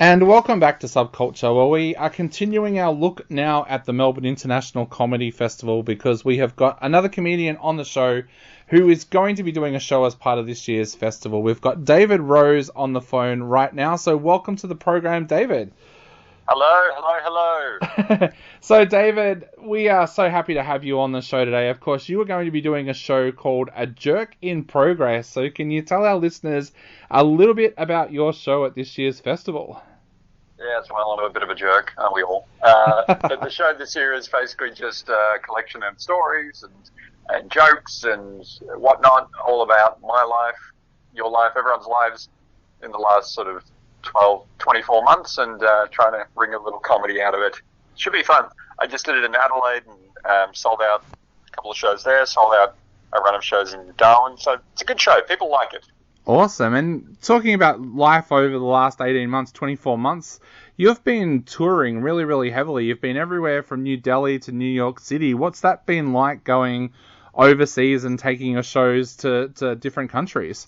And welcome back to Subculture, where we are continuing our look now at the Melbourne International Comedy Festival because we have got another comedian on the show who is going to be doing a show as part of this year's festival. We've got David Rose on the phone right now, so welcome to the program, David. Hello. So, David, we are so happy to have you on the show today. Of course, you are going to be doing a show called A Jerk in Progress. So can you tell our listeners a little bit about your show at this year's festival? Yeah, well, I'm a bit of a jerk, aren't we all? But the show this year is basically just a collection of stories and jokes and whatnot, all about my life, your life, everyone's lives in the last sort of 24 months and trying to wring a little comedy out of it. Should be fun. I just did it in Adelaide and sold out a couple of shows there, sold out a run of shows in Darwin, so it's a good show. People like it. Awesome. And talking about life over the last 18 months, 24 months, you've been touring really, really heavily. You've been everywhere from New Delhi to New York City. What's that been like going overseas and taking your shows to different countries?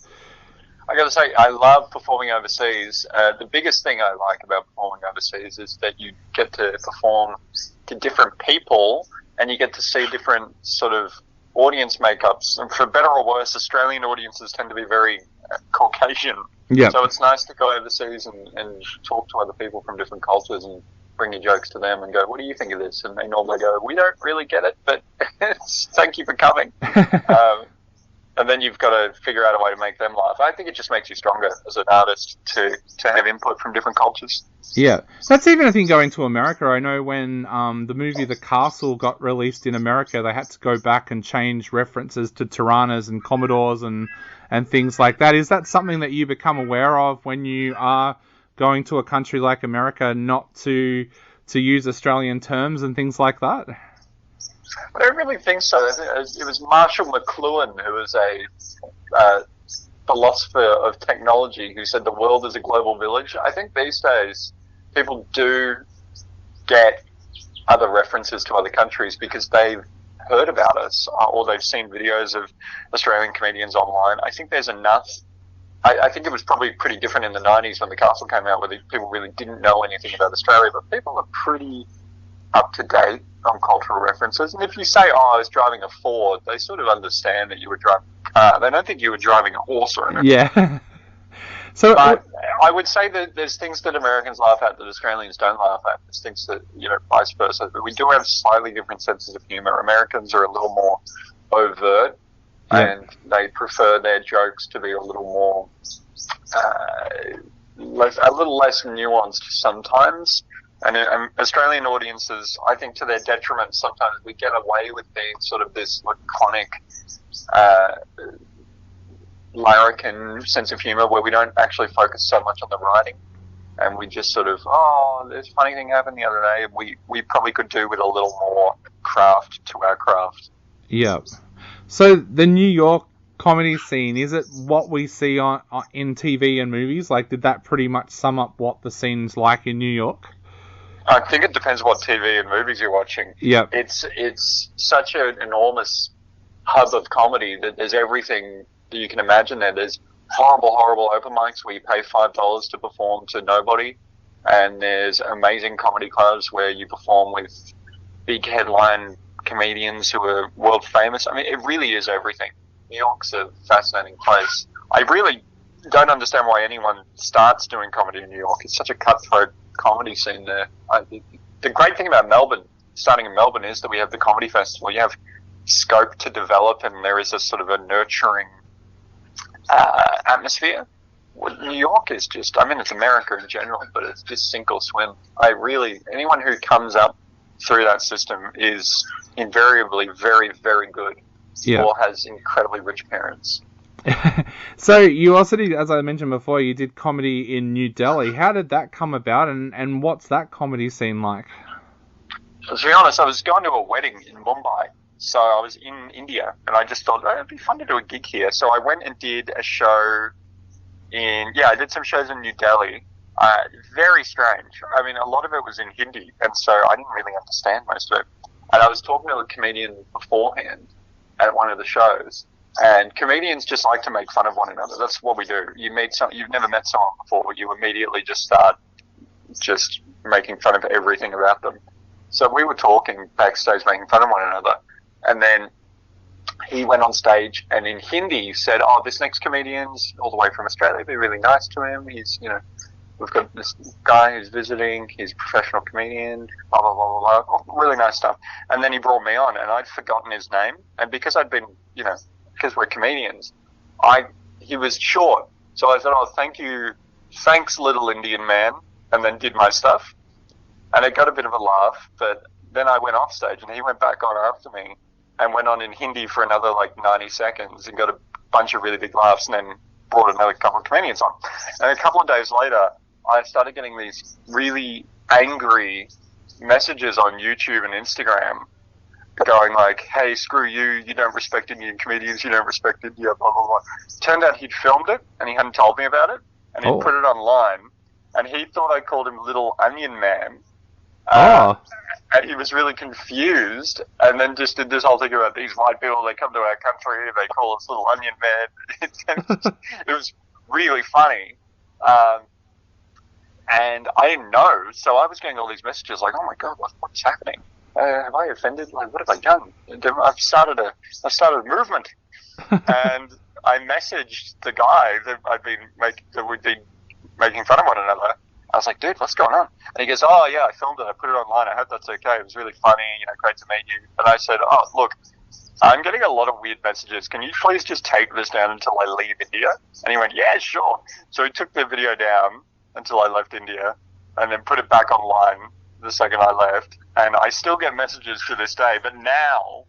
I got to say, I love performing overseas. The biggest thing I like about performing overseas is that you get to perform to different people and you get to see different sort of audience makeups. And for better or worse, Australian audiences tend to be very Caucasian. Yeah. So it's nice to go overseas and talk to other people from different cultures and bring your jokes to them and go, what do you think of this? And they normally go, we don't really get it, but thank you for coming. And then you've got to figure out a way to make them laugh. I think it just makes you stronger as an artist to have input from different cultures. Yeah, that's even a thing going to America. I know when the movie The Castle got released in America, they had to go back and change references to Tiranas and Commodores and things like that. Is that something that you become aware of when you are going to a country like America, not to use Australian terms and things like that? I don't really think so. It was Marshall McLuhan, who was a philosopher of technology, who said the world is a global village. I think these days people do get other references to other countries because they've heard about us or they've seen videos of Australian comedians online. I think there's enough. I think it was probably pretty different in the 90s when The Castle came out, where people really didn't know anything about Australia, but people are pretty up to date on cultural references. And if you say, I was driving a Ford, they sort of understand that you were driving a car. They don't think you were driving a horse or anything. Yeah. But I would say that there's things that Americans laugh at that Australians don't laugh at. There's things that, vice versa. But we do have slightly different senses of humour. Americans are a little more overt, and they prefer their jokes to be a little more, a little less nuanced sometimes. And Australian audiences, I think to their detriment, sometimes we get away with being sort of this laconic, larrikin sense of humour where we don't actually focus so much on the writing. And we just sort of, this funny thing happened the other day. We probably could do with a little more craft to our craft. Yeah. So the New York comedy scene, is it what we see in TV and movies? Like, did that pretty much sum up what the scene's like in New York? I think it depends what TV and movies you're watching. Yeah. It's such an enormous hub of comedy that there's everything that you can imagine there. There's horrible open mics where you pay $5 to perform to nobody. And there's amazing comedy clubs where you perform with big headline comedians who are world famous. I mean, it really is everything. New York's a fascinating place. I really don't understand why anyone starts doing comedy in New York. It's such a cutthroat comedy scene there. The great thing about Melbourne, starting in Melbourne, is that we have the comedy festival. You have scope to develop, and there is a sort of a nurturing atmosphere. New York is just, it's America in general, but it's just sink or swim. Anyone who comes up through that system is invariably very, very good, or has incredibly rich parents. So you also did, as I mentioned before, you did comedy in New Delhi. How did that come about, and what's that comedy scene like? To be honest, I was going to a wedding in Mumbai, so I was in India, and I just thought, it'd be fun to do a gig here. So I went and did a show I did some shows in New Delhi. Very strange. I mean, a lot of it was in Hindi, and so I didn't really understand most of it. And I was talking to a comedian beforehand at one of the shows, and comedians just like to make fun of one another. That's what we do. You've never met someone before, you immediately just start just making fun of everything about them. So we were talking backstage, making fun of one another, and then he went on stage and in Hindi said, "Oh, this next comedian's all the way from Australia. Be really nice to him. He's, we've got this guy who's visiting. He's a professional comedian. Blah blah blah blah blah. Oh, really nice stuff." And then he brought me on, and I'd forgotten his name. And because I'd been, because we're comedians, he was short, so I said, "Oh, thank you, thanks, little Indian man," and then did my stuff. And it got a bit of a laugh, but then I went off stage and he went back on after me and went on in Hindi for another 90 seconds and got a bunch of really big laughs and then brought another couple of comedians on. And a couple of days later, I started getting these really angry messages on YouTube and Instagram going like, "Hey, screw you, you don't respect Indian comedians, you don't respect India, blah, blah, blah." Turned out he'd filmed it and he hadn't told me about it and he'd put it online and he thought I called him Little Onion Man. And he was really confused, and then just did this whole thing about these white people, they come to our country, they call us Little Onion Man. It was really funny. And I didn't know, so I was getting all these messages like, "Oh my God, what's happening? Have I offended? What have I done? I've started a movement." And I messaged the guy that we'd been making fun of one another. I was like, "Dude, what's going on?" And he goes, "Oh, yeah, I filmed it. I put it online. I hope that's okay. It was really funny. Great to meet you." And I said, "Oh, look, I'm getting a lot of weird messages. Can you please just take this down until I leave India?" And he went, "Yeah, sure." So he took the video down until I left India and then put it back online the second I left. And I still get messages to this day. But now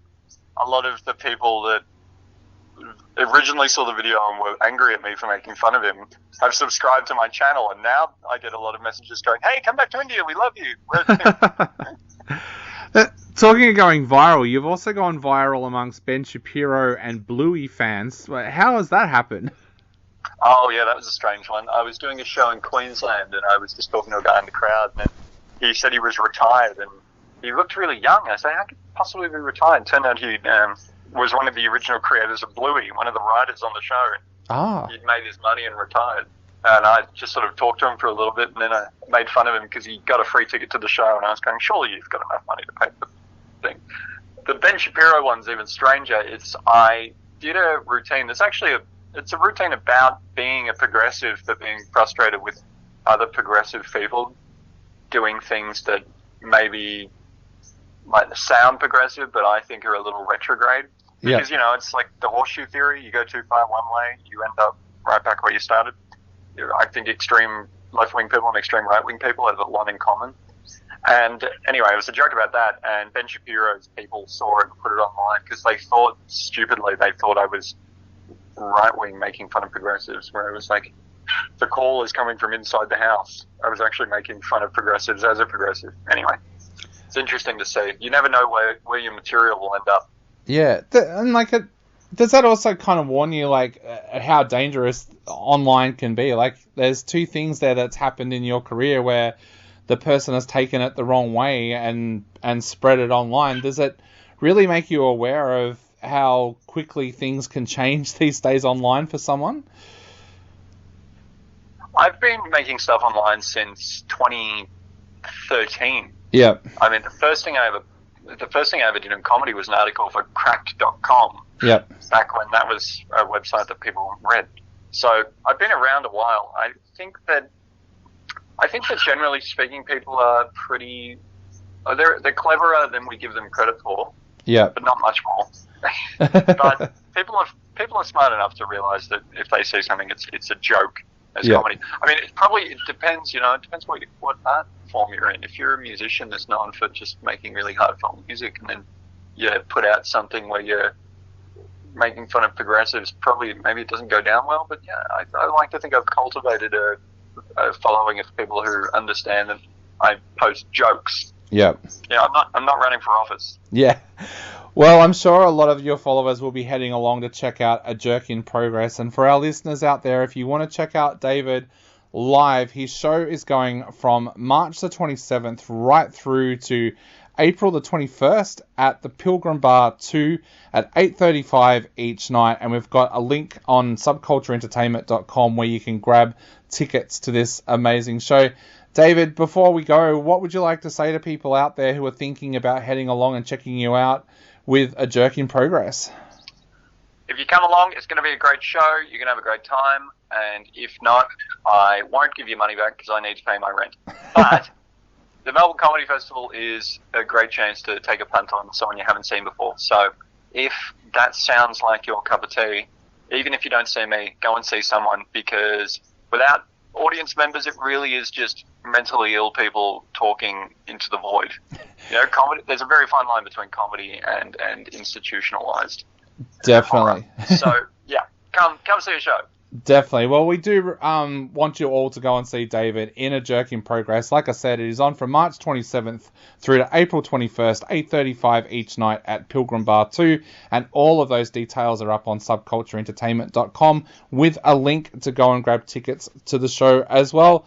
a lot of the people that originally saw the video and were angry at me for making fun of him have subscribed to my channel, and now I get a lot of messages going, "Hey, come back to India, we love you." Talking of going viral, you've also gone viral amongst Ben Shapiro and Bluey fans. How has that happened? Oh yeah, that was a strange one. I was doing a show in Queensland and I was just talking to a guy in the crowd and he said he was retired and he looked really young. I said, "How could he possibly be retired?" Turned out he was one of the original creators of Bluey, one of the writers on the show. He'd made his money and retired. And I just sort of talked to him for a little bit, and then I made fun of him because he got a free ticket to the show, and I was going, "Surely you've got enough money to pay for the thing." The Ben Shapiro one's even stranger. I did a routine. It's a routine about being a progressive, but being frustrated with other progressive people doing things that maybe might sound progressive, but I think are a little retrograde. Because, it's like the horseshoe theory. You go too far one way, you end up right back where you started. I think extreme left-wing people and extreme right-wing people have a lot in common. And anyway, it was a joke about that, and Ben Shapiro's people saw it and put it online because they thought I was right-wing making fun of progressives, where it was like, the call is coming from inside the house. I was actually making fun of progressives as a progressive. Anyway, it's interesting to see. You never know where your material will end up. Yeah, and does that also kind of warn you, at how dangerous online can be? There's two things there that's happened in your career where the person has taken it the wrong way and spread it online. Does it really make you aware of how quickly things can change these days online for someone? I've been making stuff online since 2013. Yeah. I mean, the first thing I ever did in comedy was an article for Cracked.com. Yep. Back when that was a website that people read. So I've been around a while. I think that generally speaking, people are pretty. They're cleverer than we give them credit for. Yeah. But not much more. But people are smart enough to realize that if they see something, it's a joke as comedy. I mean, it depends. It depends what art form you're in. If you're a musician that's known for just making really hard-felt music, and then you put out something where you're making fun of progressives, maybe it doesn't go down well. But yeah, I like to think I've cultivated a following of people who understand that I post jokes. Yeah. Yeah, I'm not running for office. Yeah. Well, I'm sure a lot of your followers will be heading along to check out A Jerk in Progress. And for our listeners out there, if you want to check out David live, his show is going from March the 27th right through to April the 21st at the Pilgrim Bar 2 at 8:35 each night. And we've got a link on subcultureentertainment.com where you can grab tickets to this amazing show. David, before we go, what would you like to say to people out there who are thinking about heading along and checking you out with A Jerk in Progress? If you come along, it's going to be a great show. You're going to have a great time. And if not, I won't give you money back because I need to pay my rent. But the Melbourne Comedy Festival is a great chance to take a punt on someone you haven't seen before. So if that sounds like your cup of tea, even if you don't see me, go and see someone, because without audience members, it really is just mentally ill people talking into the void. Comedy. There's a very fine line between comedy and institutionalized. Definitely. So yeah, come see a show. Definitely. Well, we do want you all to go and see David in A Jerk in Progress. Like I said, it is on from March 27th through to April 21st, 8:35 each night at Pilgrim Bar 2. And all of those details are up on subcultureentertainment.com with a link to go and grab tickets to the show as well.